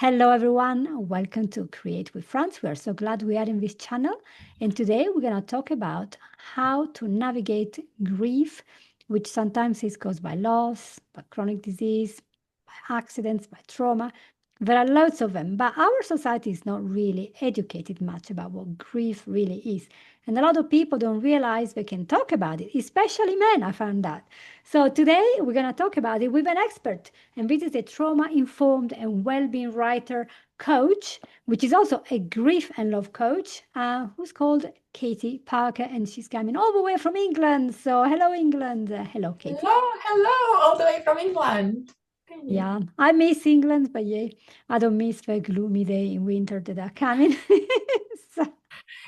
Hello, everyone. Welcome to Create with Franz. We are so glad we are in this channel. And today we're going to talk about how to navigate grief, which sometimes is caused by loss, by chronic disease, by accidents, by trauma. There are loads of them, but our society is not really educated much about what grief really is. And a lot of people don't realize they can talk about it, especially men, I found that. So today we're going to talk about it with an expert, and this is a trauma-informed and well-being writer coach, which is also a grief and love coach, who's called Katy Parker, and she's coming all the way from England. So hello, England. Hello, Katy. Hello, all the way from England. Yeah, I miss England, but yeah, I don't miss the gloomy day in winter that are coming. So,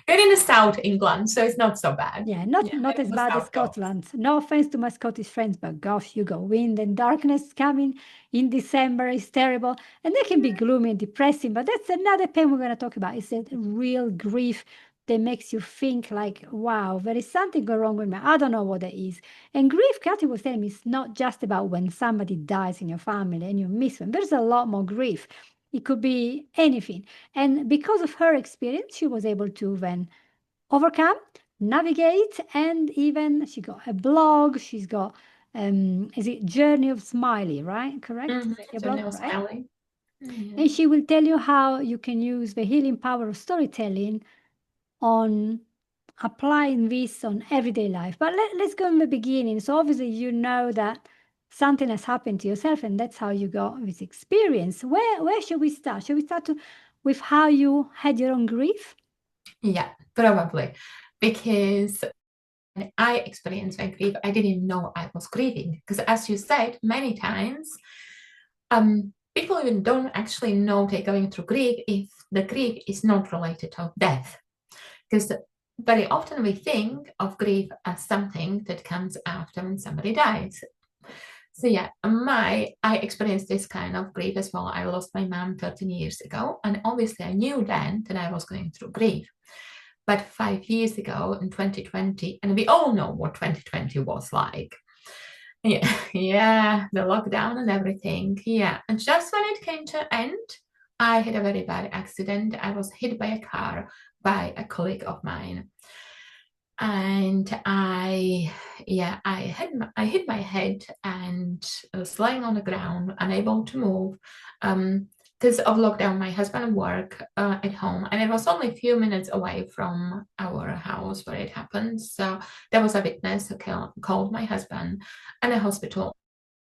You're in the South England, so it's not so bad. yeah, not In as the bad as South Coast. Scotland. No offense to my Scottish friends, but gosh, you go wind and darkness coming in December is terrible, and they can be gloomy and depressing. But that's another pain we're going to talk about. It's that real grief that makes you think like, wow, there is something going wrong with me. I don't know what that is. And grief, Kathy was telling me, is not just about when somebody dies in your family and you miss them. There's a lot more grief. It could be anything. And because of her experience, she was able to then overcome, navigate, and even she got a blog. She's got is it Journey of Smiley, right? Correct? Is that your blog, right? Journeyofsmiley. And she will tell you how you can use the healing power of storytelling on applying this on everyday life. But let's go in the beginning. So obviously you know that something has happened to yourself, and that's how you got this experience. Where should we start? Should we start with how you had your own grief? Yeah, probably. Because when I experienced my grief, I didn't know I was grieving. Because as you said, many times, people even don't actually know they're going through grief if the grief is not related to death. Because very often we think of grief as something that comes after when somebody dies. So yeah, I experienced this kind of grief as well. I lost my mom 13 years ago, and obviously I knew then that I was going through grief. But 5 years ago in 2020, and we all know what 2020 was like. Yeah, yeah, the lockdown and everything. Yeah, and just when it came to end, I had a very bad accident. I was hit by a car by a colleague of mine, and I hit my head and I was lying on the ground, unable to move. Because of lockdown, my husband worked at home, and it was only a few minutes away from our house where it happened. So there was a witness who called my husband, and the hospital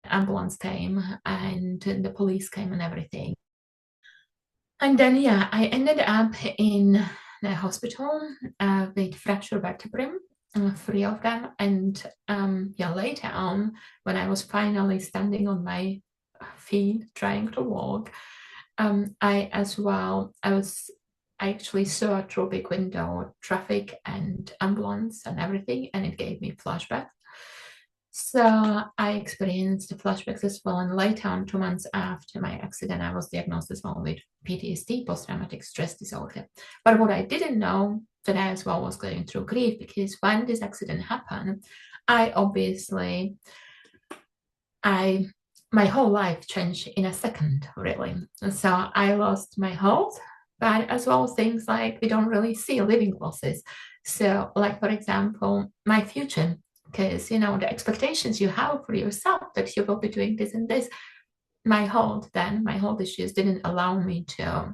ambulance came, and the police came and everything. And then, yeah, I ended up in the hospital with fractured vertebrae, three of them. And yeah, later on, when I was finally standing on my feet, trying to walk, I actually saw through a big window traffic and ambulance and everything, and it gave me flashbacks. So I experienced the flashbacks as well. And later on, 2 months after my accident, I was diagnosed as well with PTSD, post-traumatic stress disorder. But what I didn't know that I as well was going through grief, because when this accident happened, my whole life changed in a second, really. And so I lost my health, but as well as things like we don't really see living losses. So, like, for example, my future, because the expectations you have for yourself that you will be doing this and this, my health issues didn't allow me to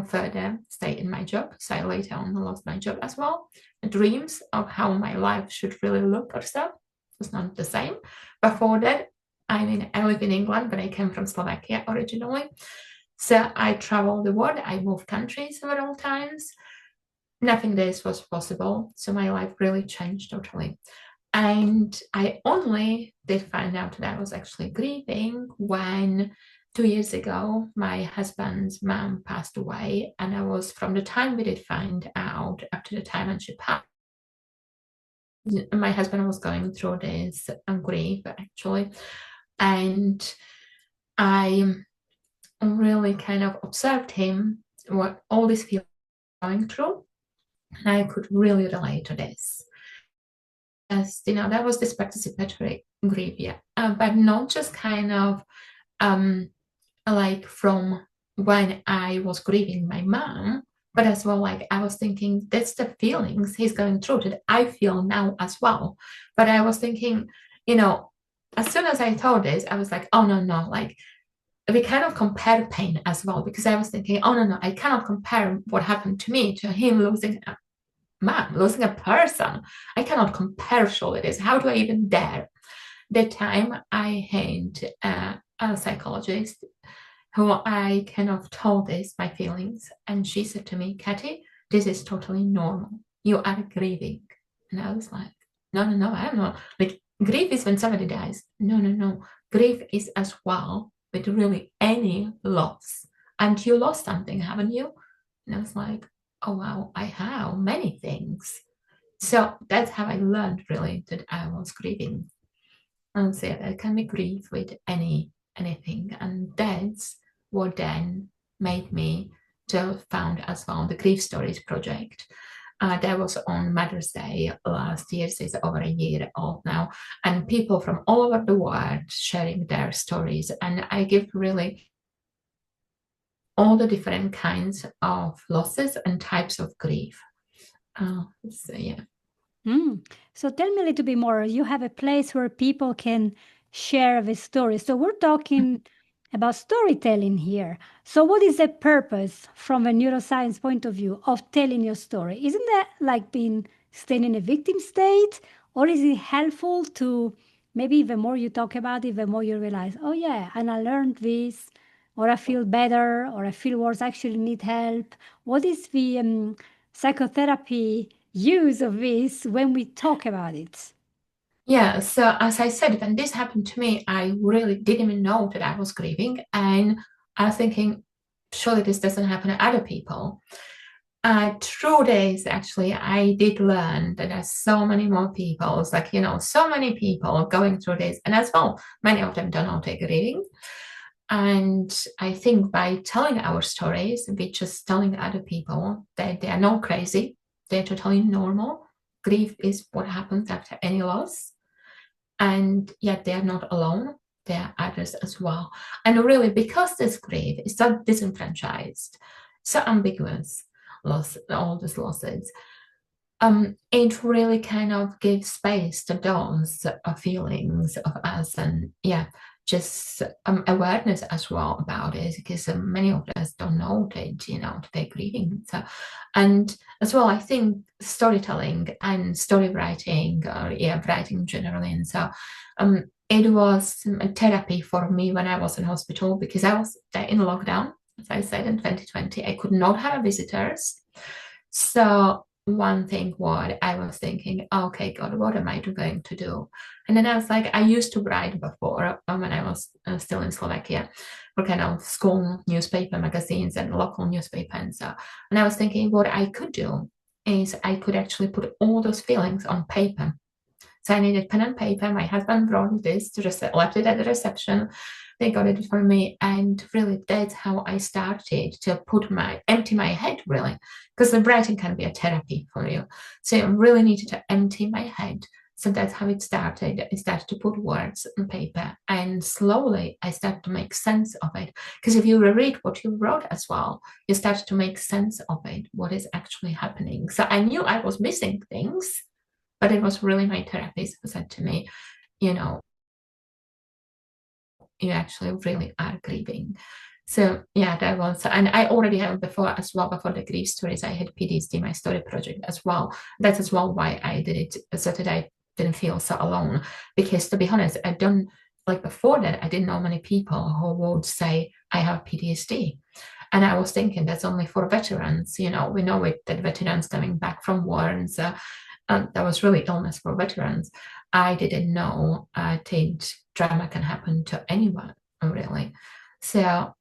further stay in my job. So I later on lost my job as well. The dreams of how my life should really look or so was not the same. Before that, I live in England, but I came from Slovakia originally. So I traveled the world, I moved countries several times. Nothing this was possible. So my life really changed totally. And I only did find out that I was actually grieving when 2 years ago my husband's mom passed away. And I was, from the time we did find out up to the time when she passed, my husband was going through this grief actually. And I really kind of observed him, what all this feeling going through. And I could really relate to this. Yes, that was this participatory grief, yeah. But not just kind of like from when I was grieving my mom, but as well, like I was thinking, that's the feelings he's going through that I feel now as well. But I was thinking, you know, as soon as I told this, I was like, oh no, no, like we kind of compare pain as well, because I was thinking, oh no, no, I cannot compare what happened to me to him losing a man, losing a person. I cannot compare surely this. How do I even dare? The time I had a psychologist who I kind of told this, my feelings, and she said to me, Katy, this is totally normal. You are grieving. And I was like, no, no, no, I'm not. Like, grief is when somebody dies. No, no, no. Grief is as well with really any loss. And you lost something, haven't you? And I was like, oh, wow, I have many things. So that's how I learned really that I was grieving. And so I can be grief with anything. And that's what then made me to found as well the Grief Stories project. That was on Mother's Day last year, so it's over a year old now, and people from all over the world sharing their stories. And I give really all the different kinds of losses and types of grief. So yeah. So tell me a little bit more. You have a place where people can share the story. So we're talking about storytelling here. So what is the purpose from a neuroscience point of view of telling your story? Isn't that like being staying in a victim state? Or is it helpful to maybe the more you talk about it, the more you realize, oh yeah, and I learned this, or I feel better, or I feel worse, I actually need help. What is the psychotherapy use of this when we talk about it? Yeah, so as I said, when this happened to me, I really didn't even know that I was grieving. And I was thinking, surely this doesn't happen to other people. Through this, actually, I did learn that there's so many more people, it's like, so many people going through this. And as well, many of them don't know they're grieving. And I think by telling our stories, we're just telling other people that they are not crazy, they're totally normal. Grief is what happens after any loss, and yet they are not alone. There are others as well. And really, because this grief is so disenfranchised, so ambiguous, all these losses, it really kind of gives space to those feelings of us, and yeah, just awareness as well about it, because many of us don't know that they're grieving. So, and as well, I think storytelling and story writing, or yeah, writing generally, and so it was a therapy for me when I was in hospital, because I was there in lockdown, as I said, in 2020. I could not have visitors. So one thing what I was thinking, okay, God, what am I going to do? And then I was like, I used to write before when I was still in Slovakia for kind of school newspaper magazines and local newspaper and so. And I was thinking what I could do is I could actually put all those feelings on paper. So I needed pen and paper. My husband brought this to left it at the reception. They got it for me, and really that's how I started to empty my head, really, because the writing can be a therapy for you. So I really needed to empty my head. So that's how it started. I started to put words on paper, and slowly I started to make sense of it. Because if you reread what you wrote as well, you start to make sense of it, what is actually happening. So I knew I was missing things, but it was really my therapist who said to me, you know, you actually really are grieving. So yeah, that was, and I already have before as well, before the grief stories, I had PTSD, my story project as well. That's as well why I did it, so that I didn't feel so alone. Because to be honest, I don't, like before that, I didn't know many people who would say, I have PTSD. And I was thinking that's only for veterans. We know it, that veterans coming back from war, and so that was really illness for veterans. I didn't know that trauma can happen to anyone, really. So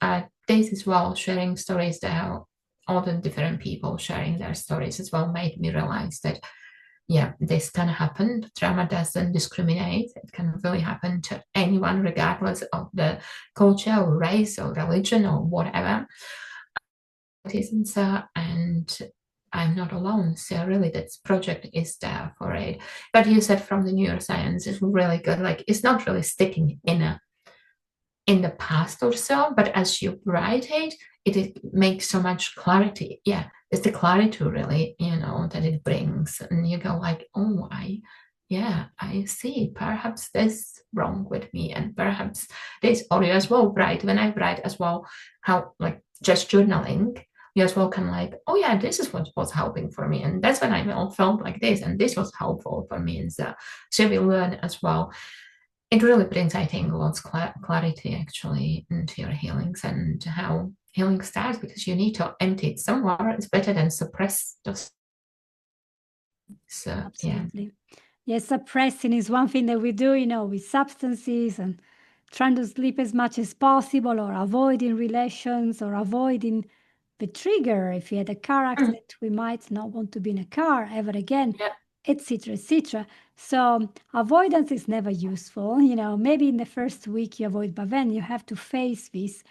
this as well, sharing stories, that all the different people sharing their stories as well made me realize that, yeah, this can happen. Trauma doesn't discriminate. It can really happen to anyone, regardless of the culture or race or religion or whatever it is. And I'm not alone. So really this project is there for it. But you said from the neuroscience is really good. Like it's not really sticking in in the past or so, but as you write it, it makes so much clarity. Yeah, it's the clarity really, that it brings. And you go like, oh, I see. Perhaps this wrong with me, and perhaps this, or you as well write, when I write as well, how like just journaling, you as well can like, oh yeah, this is what was helping for me. And that's when I felt like this, and this was helpful for me. And so we learn as well. It really brings, I think, lots of clarity actually into your healings and how healing starts, because you need to empty it somewhere. It's better than suppress those. So yeah. Absolutely. Yes, suppressing is one thing that we do, with substances and trying to sleep as much as possible or avoiding relations or avoiding the trigger. If you had a car Mm, accident, we might not want to be in a car ever again, yeah. etc., etc. So avoidance is never useful. Maybe in the first week you avoid, but then you have to face this.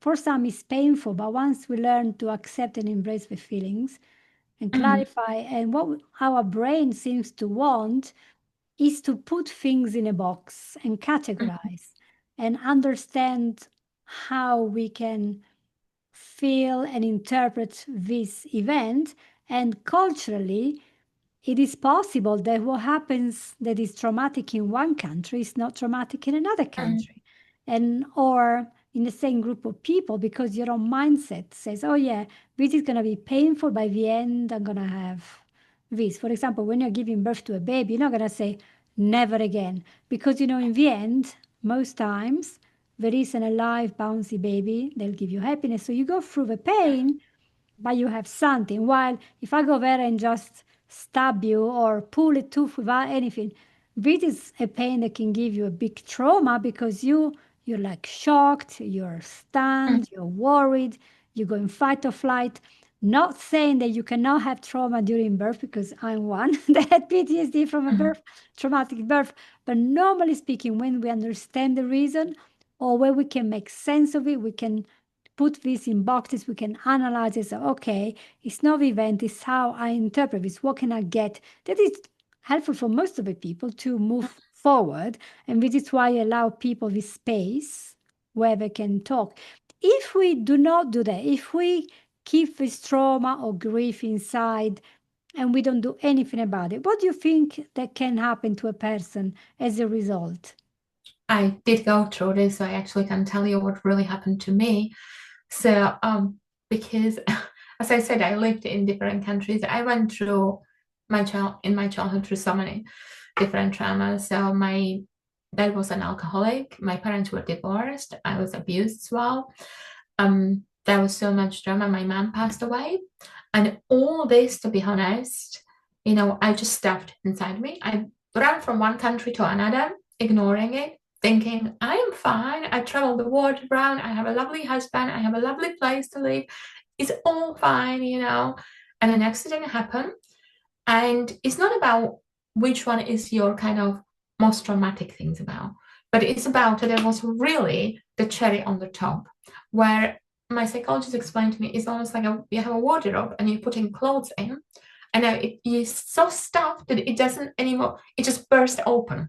For some, it's painful, but once we learn to accept and embrace the feelings and Mm, clarify, and what our brain seems to want is to put things in a box and mm, categorize and understand how we can feel and interpret this event. And culturally, it is possible that what happens that is traumatic in one country is not traumatic in another mm, country, and or in the same group of people, because your own mindset says, oh yeah, this is going to be painful, by the end I'm going to have this. For example, when you're giving birth to a baby, you're not going to say never again, because in the end, most times there is an alive bouncy baby, they'll give you happiness, so you go through the pain, but you have something. While if I go there and just stab you or pull a tooth without anything, this is a pain that can give you a big trauma, because you're like shocked, you're mm, stunned, you're worried, you go in fight or flight. Not saying that you cannot have trauma during birth, because I'm one that had PTSD from a mm, birth, traumatic birth. But normally speaking, when we understand the reason, or when we can make sense of it, we can put this in boxes, we can analyze it. So, okay, it's not the event, it's how I interpret this. What can I get? That is helpful for most of the people to move forward. And this is why I allow people this space where they can talk. If we do not do that, if we keep this trauma or grief inside and we don't do anything about it, what do you think that can happen to a person as a result? I did go through this, so I actually can tell you what really happened to me. So, because as I said, I lived in different countries. I went through my childhood through so many different traumas. So my dad was an alcoholic. My parents were divorced. I was abused as well. There was so much drama. My mom passed away, and all this, to be honest, I just stuffed inside me. I ran from one country to another, ignoring it, thinking, I am fine. I traveled the world around. I have a lovely husband. I have a lovely place to live. It's all fine. And an accident happened. And it's not about which one is your kind of most traumatic things about, but it's about that there was really the cherry on the top, where my psychologist explained to me it's almost like you have a wardrobe and you're putting clothes in, and you're so stuffed that it doesn't anymore, it just burst open.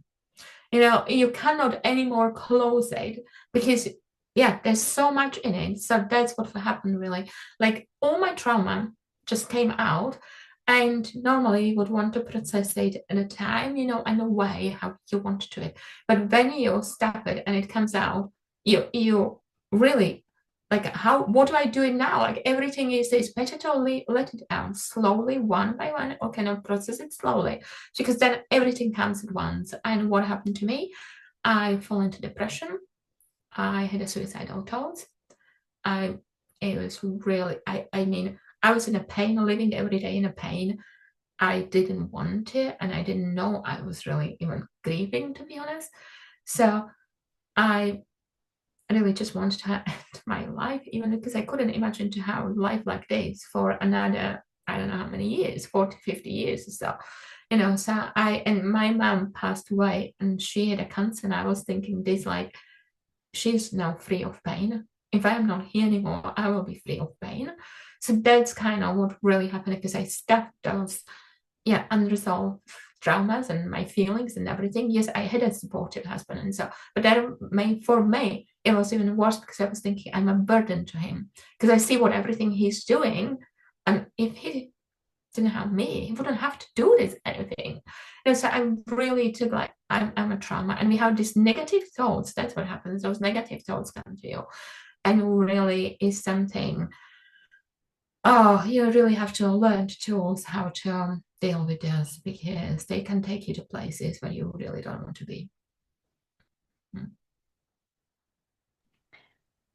You cannot anymore close it, because yeah, there's so much in it. So that's what happened really. Like all my trauma just came out, and normally you would want to process it in a time, and a way how you want to do it. But when you stop it and it comes out, you really like, what do I do it now? Like everything is it's better to let it out slowly, one by one, or cannot process it slowly, because then everything comes at once. And what happened to me? I fell into depression. I had a suicidal thoughts. I it was really I mean, I was in a pain, living every day in a pain. I didn't want it, and I didn't know I was really even grieving, to be honest. So I really just wanted to end my life, even because I couldn't imagine to have life like this for another, I don't know how many years, 40, 50 years or so. So and my mom passed away, and she had a cancer, and I was thinking this, like, she's now free of pain. If I'm not here anymore, I will be free of pain. So that's kind of what really happened, because I stuffed those, yeah, unresolved traumas and my feelings and everything. Yes, I had a supportive husband and so, but that for me, it was even worse because I was thinking I'm a burden to him because I see what everything he's doing. And if he didn't have me, he wouldn't have to do this anything. So I really took like, I'm a trauma. And we have these negative thoughts. That's what happens. Those negative thoughts come to you. And really is something, oh, you really have to learn tools how to deal with this because they can take you to places where you really don't want to be.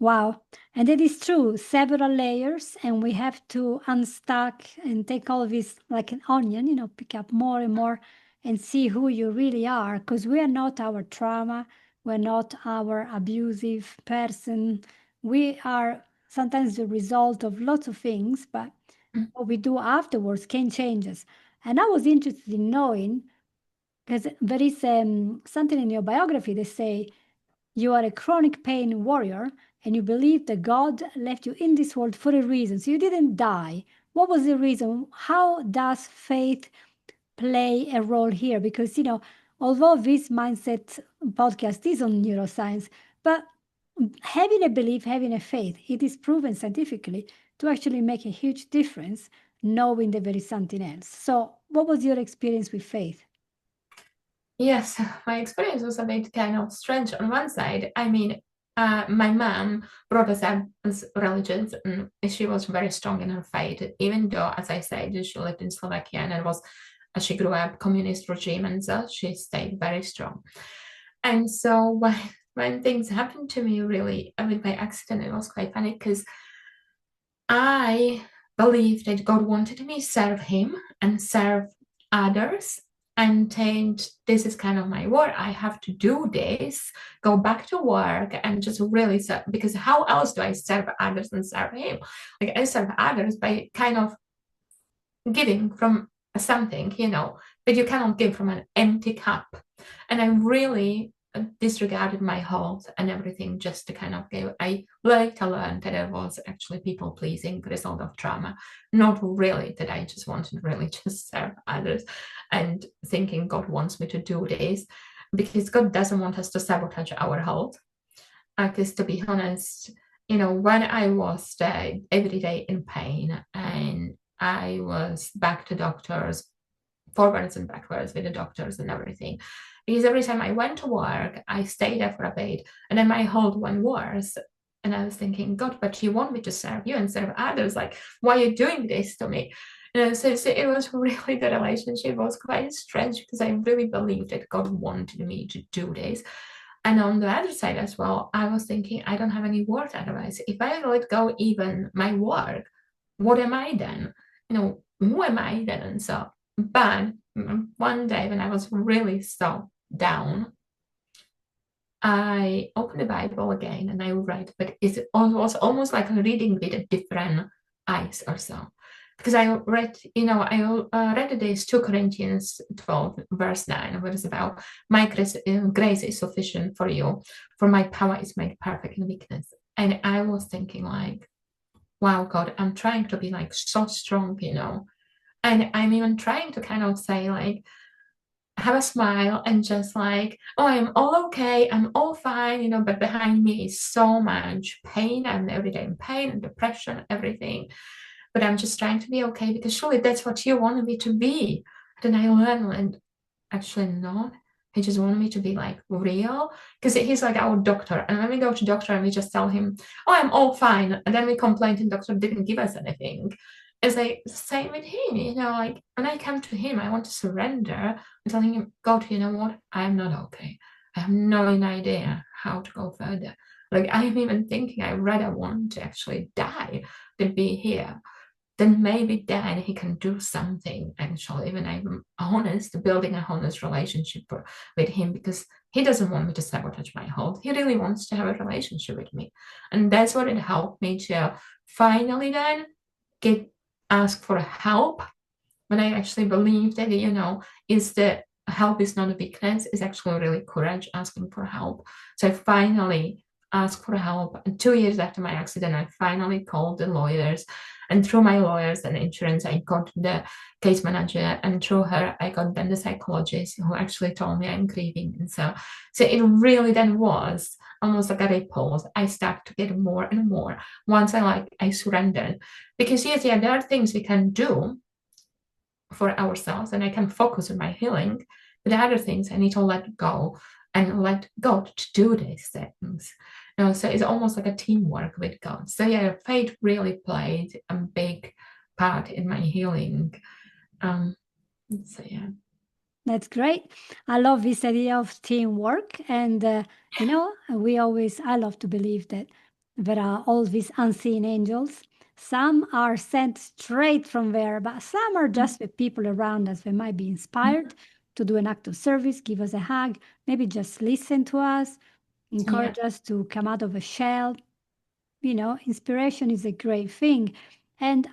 Wow. And it is true, several layers, and we have to unstack and take all of this like an onion, pick up more and more and see who you really are. Because we are not our trauma, we're not our abusive person. We are sometimes the result of lots of things, but what we do afterwards can change us. And I was interested in knowing, because there is something in your biography they say you are a chronic pain warrior and you believe that God left you in this world for a reason. So you didn't die. What was the reason? How does faith play a role here? Because, although this mindset podcast is on neuroscience, but having a belief, having a faith, it is proven scientifically to actually make a huge difference, knowing that there is something else. So, what was your experience with faith? Yes, my experience was a bit kind of strange on one side. I mean, my mom brought us up as religious, and she was very strong in her faith, even though, as I said, she lived in Slovakia and it was, she grew up communist regime, and so she stayed very strong. And so when things happened to me, really, with my accident, it was quite funny because I believed that God wanted me to serve Him and serve others and think this is kind of my work. I have to do this, go back to work and just really serve, because how else do I serve others and serve Him? Like I serve others by kind of giving from something, but you cannot give from an empty cup. And I really disregarded my health and everything just to kind of give. I later learned that it was actually people pleasing the result of trauma, not really that I just wanted really just serve others and thinking God wants me to do this, because God doesn't want us to sabotage our health. Because to be honest, when I was every day in pain and I was back to doctors, forwards and backwards with the doctors and everything. Because every time I went to work, I stayed there for a bit and then my health went worse. And I was thinking, God, but you want me to serve you and serve others. Like, why are you doing this to me? So it was really, the relationship was quite strange because I really believed that God wanted me to do this. And on the other side as well, I was thinking, I don't have any work otherwise. If I let go even my work, what am I then? Who am I then? And so, but one day when I was really so down, I opened the Bible again and I read, but it was almost like reading with a different eyes or so. Because I read, I read this 2 Corinthians 12, verse 9, where it's about my grace is sufficient for you, for my power is made perfect in weakness. And I was thinking like, wow, God, I'm trying to be like so strong, and I'm even trying to kind of say like, have a smile and just like, oh, I'm all okay, I'm all fine, but behind me is so much pain. I'm every day in pain and depression, everything. But I'm just trying to be okay because surely that's what you wanted me to be. Then I learned and actually not. He just wanted me to be like real because he's like our doctor. And when we go to doctor and we just tell him, oh, I'm all fine. And then we complain and doctor didn't give us anything. It's like same with him, like when I come to him, I want to surrender and telling him, God, you know what? I'm not okay. I have no idea how to go further. Like I'm even thinking I rather want to actually die than be here. Then maybe then he can do something actually, when I'm honest, building a honest relationship with him, because he doesn't want me to sabotage my health. He really wants to have a relationship with me. And that's what it helped me to finally then ask for help when I actually believe that, is the help is not a weakness, is actually really courage asking for help. So I finally ask for help. And 2 years after my accident, I finally called the lawyers. And through my lawyers and insurance, I got the case manager. And through her, I got then the psychologist who actually told me I'm grieving. And so it really then was almost like a ripple. I started to get more and more once I surrendered. Because yes, yeah, there are things we can do for ourselves and I can focus on my healing. But the other things I need to let go and let God to do these things. So it's almost like a teamwork with God. So yeah, faith really played a big part in my healing. So yeah. That's great. I love this idea of teamwork. And, I love to believe that there are all these unseen angels. Some are sent straight from there, but some are just the people around us that might be inspired to do an act of service, give us a hug, maybe just listen to us, Yeah. encourage us to come out of a shell. Inspiration is a great thing. And,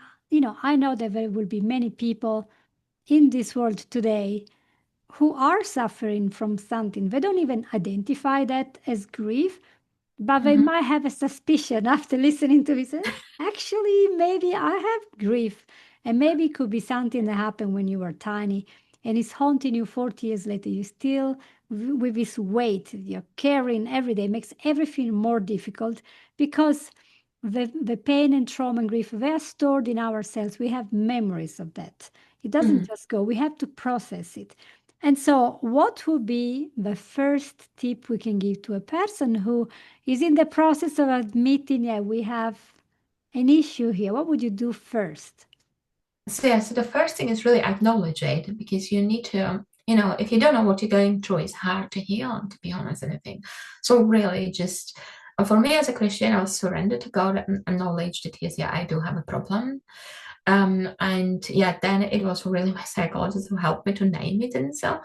I know that there will be many people in this world today who are suffering from something. They don't even identify that as grief, but they Mhm. might have a suspicion after listening to this. Actually, maybe I have grief. And maybe it could be something that happened when you were tiny and it's haunting you 40 years later. You still, with this weight you're carrying every day, makes everything more difficult because the pain and trauma and grief, they are stored in our cells. We have memories of that. It doesn't Mhm. just go, we have to process it. And so, what would be the first tip we can give to a person who is in the process of admitting, yeah, we have an issue here? What would you do first? So yeah, so the first thing is really acknowledge it because you need to, if you don't know what you're going through, it's hard to heal, to be honest, and I think. So really just for me as a Christian, I'll surrender to God and acknowledge that yes, yeah, I do have a problem. And yeah, then it was really my psychologist who helped me to name it and so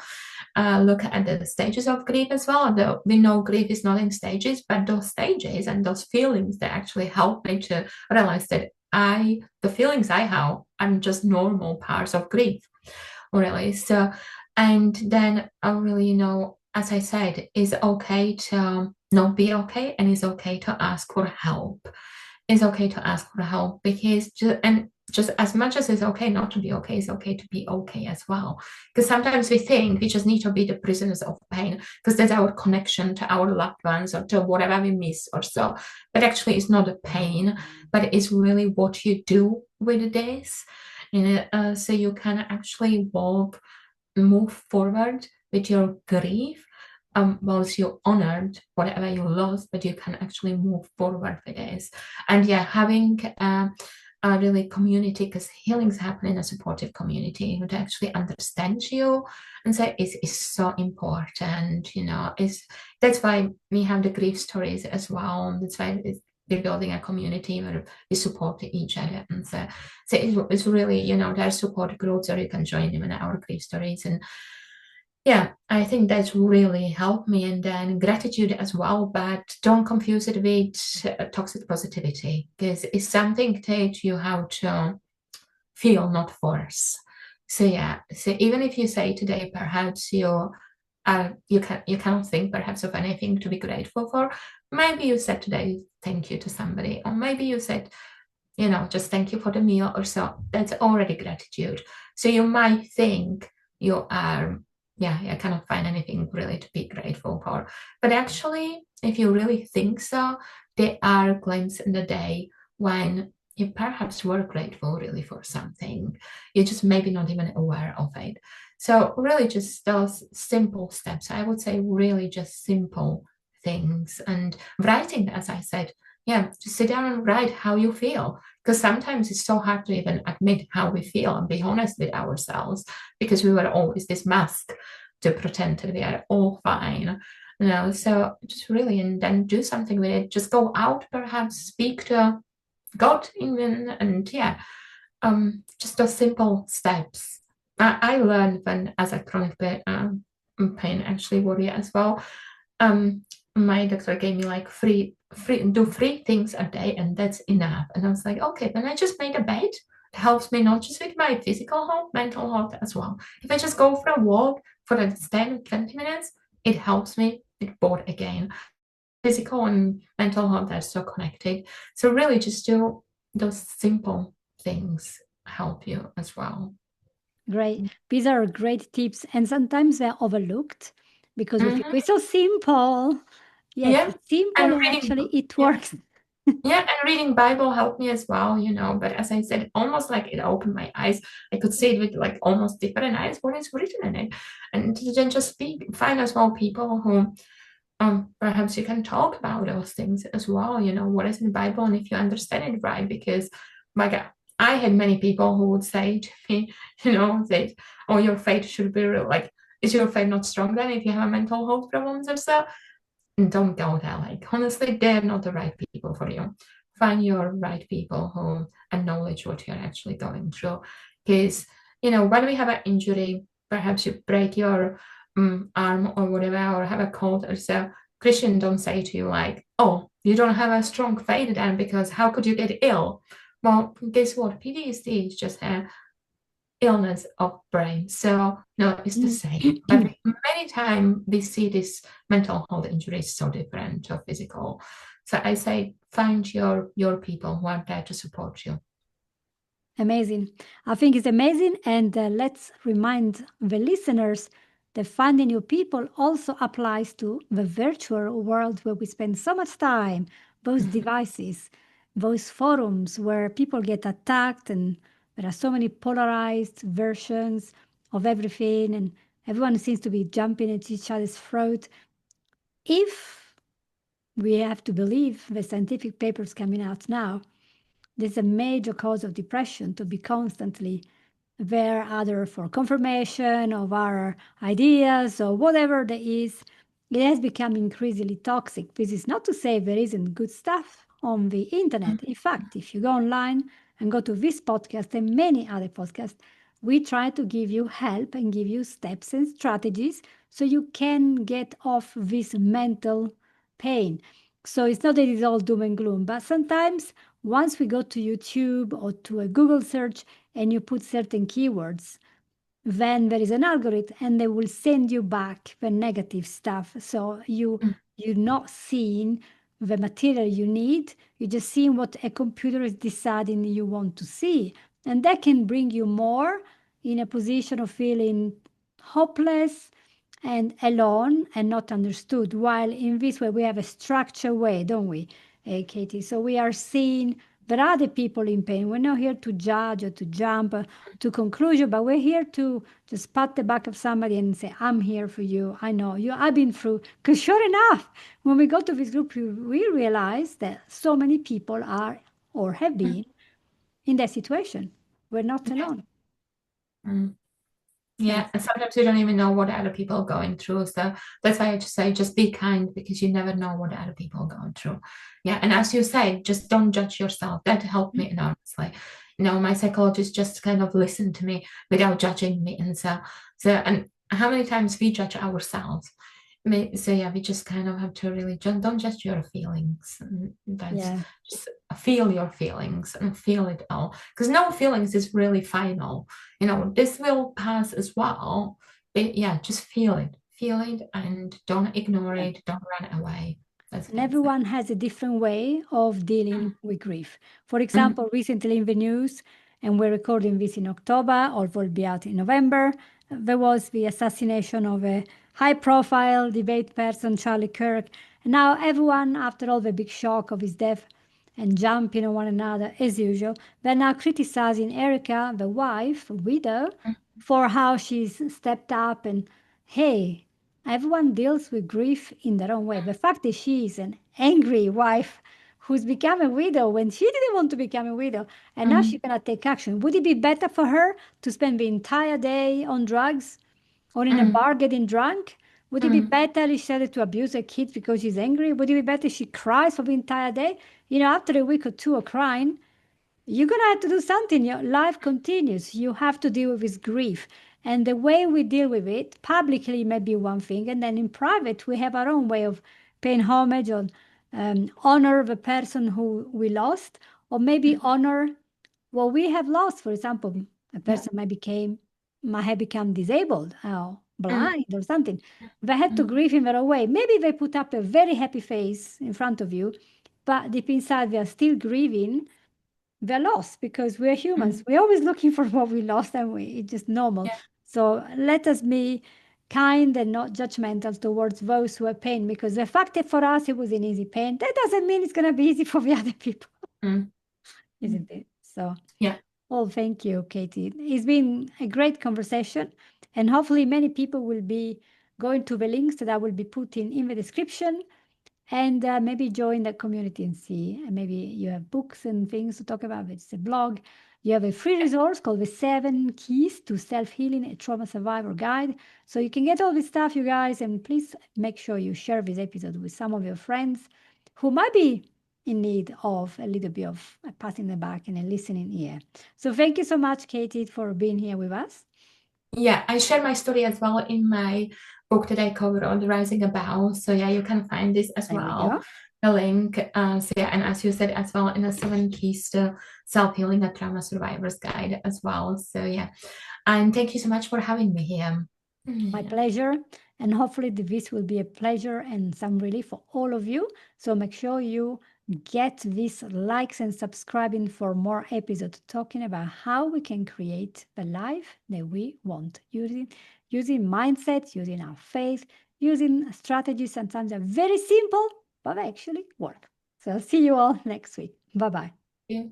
look at the stages of grief as well. We know grief is not in stages, but those stages and those feelings that actually help me to realize that the feelings I have are just normal parts of grief, really. So, and then I really, as I said, it's okay to not be okay, and it's okay to ask for help. It's okay to ask for help because just as much as it's okay not to be okay, it's okay to be okay as well. Because sometimes we think we just need to be the prisoners of pain because that's our connection to our loved ones or to whatever we miss or so. But actually, it's not a pain, but it's really what you do with this. So you can actually move forward with your grief whilst you honored whatever you lost, but you can actually move forward with this. And yeah, having a really community, because healings happen in a supportive community who actually understands you and say is so important. That's why we have the grief stories as well. That's why we're building a community where we support each other. And so it's really, there are support groups or you can join them in our grief stories. And yeah, I think that's really helped me. And then gratitude as well, but don't confuse it with toxic positivity because it's something that you have to feel, not force. So yeah, so even if you say today, perhaps you cannot think perhaps of anything to be grateful for. Maybe you said today thank you to somebody, or maybe you said, just thank you for the meal or so. That's already gratitude. So you might think you are, yeah, I cannot find anything really to be grateful for. But actually, if you really think so, there are glimpses in the day when you perhaps were grateful really for something. You're just maybe not even aware of it. So really just those simple steps. I would say really just simple things. And writing, as I said, yeah, just sit down and write how you feel. Because sometimes it's so hard to even admit how we feel and be honest with ourselves because we were always this mask to pretend that we are all fine. So just really, and then do something with it. Just go out, perhaps speak to God even, and yeah, just those simple steps. I learned when as a chronic pain actually warrior as well. Um, my doctor gave me like do 3 things a day, and that's enough. And I was like, okay, then I just made a bed. It helps me not just with my physical health, mental health as well. If I just go for a walk for 10, 20 minutes, it helps me get bored again. physical and mental health are so connected. So really just do those simple things help you as well. Great. These are great tips, and sometimes they're overlooked because we think Mhm. it's so simple. Yes, Yeah. it's simple And and reading, actually it yeah. works. Yeah, and reading Bible helped me as well, but as I said, almost like it opened my eyes. I could see it with like almost different eyes, what is written in it. And then just find as well people who perhaps you can talk about those things as well, what is in the Bible and if you understand it right, because my God, I had many people who would say to me, that, oh, your faith should be real. Like, is your faith not strong then if you have mental health problems or so? And don't go there. Like, honestly, they're not the right people for you. Find your right people who acknowledge what you're actually going through. Because, when we have an injury, perhaps you break your arm or whatever, or have a cold or so, Christian don't say to you like, oh, you don't have a strong faith then because how could you get ill? Well, guess what? PTSD is just a illness of brain. So no, it's the same. But many times we see this mental health injury is so different to physical. So I say find your people who are there to support you. Amazing. I think it's amazing. And let's remind the listeners that finding new people also applies to the virtual world where we spend so much time, those devices, those forums where people get attacked, and there are so many polarized versions of everything, and everyone seems to be jumping at each other's throat. If we have to believe the scientific papers coming out now, this is a major cause of depression to be constantly there, either for confirmation of our ideas or whatever there is. It has become increasingly toxic. This is not to say there isn't good stuff on the internet. In fact, if you go online and go to this podcast and many other podcasts, we try to give you help and give you steps and strategies so you can get off this mental pain. So it's not that it's all doom and gloom, but sometimes once we go to YouTube or to a Google search and you put certain keywords, then there is an algorithm and they will send you back the negative stuff. So you're not seeing the material you need, you're just seeing what a computer is deciding you want to see. And that can bring you more in a position of feeling hopeless and alone and not understood. While in this way, we have a structured way, don't we, Katie? So we are seeing there are the people in pain. We're not here to judge or to jump to conclusion, but we're here to just pat the back of somebody and say, I'm here for you. I know you. I've been through. Because sure enough, when we go to this group, we realize that so many people are or have been in that situation. We're not alone. Mm. Yeah, Thanks. and sometimes you don't even know what other people are going through. So that's why I just say just be kind because you never know what other people are going through. Yeah, and as you say, just don't judge yourself. That helped me enormously. My psychologist just kind of listened to me without judging me, and and how many times we judge ourselves. So yeah, we just kind of have to really don't judge your feelings. And that's Yeah. just feel your feelings and feel it all because no feelings is really final. This will pass as well. But yeah, just feel it, and don't ignore it. Don't run away. That's And what I'd say. everyone has a different way of dealing with grief. For Mm, example, recently in the news, and we're recording this in October, or will be out in November, there was the assassination of a high profile debate person, Charlie Kirk. And now everyone, after all the big shock of his death and jumping on one another as usual, they're now criticizing Erica, the wife, widow, mm, for how she's stepped up and, hey, everyone deals with grief in their own way. The fact that she is an angry wife who's become a widow when she didn't want to become a widow, and now mm, she cannot take action. Would it be better for her to spend the entire day on drugs or in a mm, bar getting drunk? Would it be mm, better if she started to abuse her kids because she's angry? Would it be better if she cries for the entire day? After a week or two of crying, you're going to have to do something. Your life continues. You have to deal with this grief. And the way we deal with it publicly may be one thing. And then in private, we have our own way of paying homage or honor the person who we lost, or maybe mm. honor what we have lost. For example, a Yeah. person might have become disabled. blind or something. They had to mm, grieve in their own way. Maybe they put up a very happy face in front of you, but deep inside they are still grieving their loss because we're humans. mm. We're always looking for what we lost, and it's just normal. Yeah. So let us be kind and not judgmental towards those who are pain, because the fact that for us it was an easy pain, that doesn't mean it's going to be easy for the other people, Mm, mm. isn't it? So, Yeah. well, thank you, Katie. It's been a great conversation, and hopefully many people will be going to the links that I will be putting in the description, and maybe join the community and see. And maybe you have books and things to talk about. It's a blog. You have a free resource called the 7 Keys to Self-Healing, a Trauma Survivor Guide. So you can get all this stuff, you guys, and please make sure you share this episode with some of your friends who might be in need of a little bit of passing the back and a listening ear. So thank you so much, Katie, for being here with us. Yeah, I share my story as well in my book that I covered on the Rising About. So yeah, you can find this as There we well, go. the link. So yeah, and as you said as well, in the 7 Keys to Self-Healing, a Trauma Survivor's Guide as well. So yeah, and thank you so much for having me here. My Yeah. pleasure. And hopefully, this will be a pleasure and some relief for all of you. So make sure you get these likes and subscribing for more episodes talking about how we can create the life that we want using mindsets, using our faith, using strategies. Sometimes they're very simple, but they actually work. So see you all next week. Bye bye. Yeah.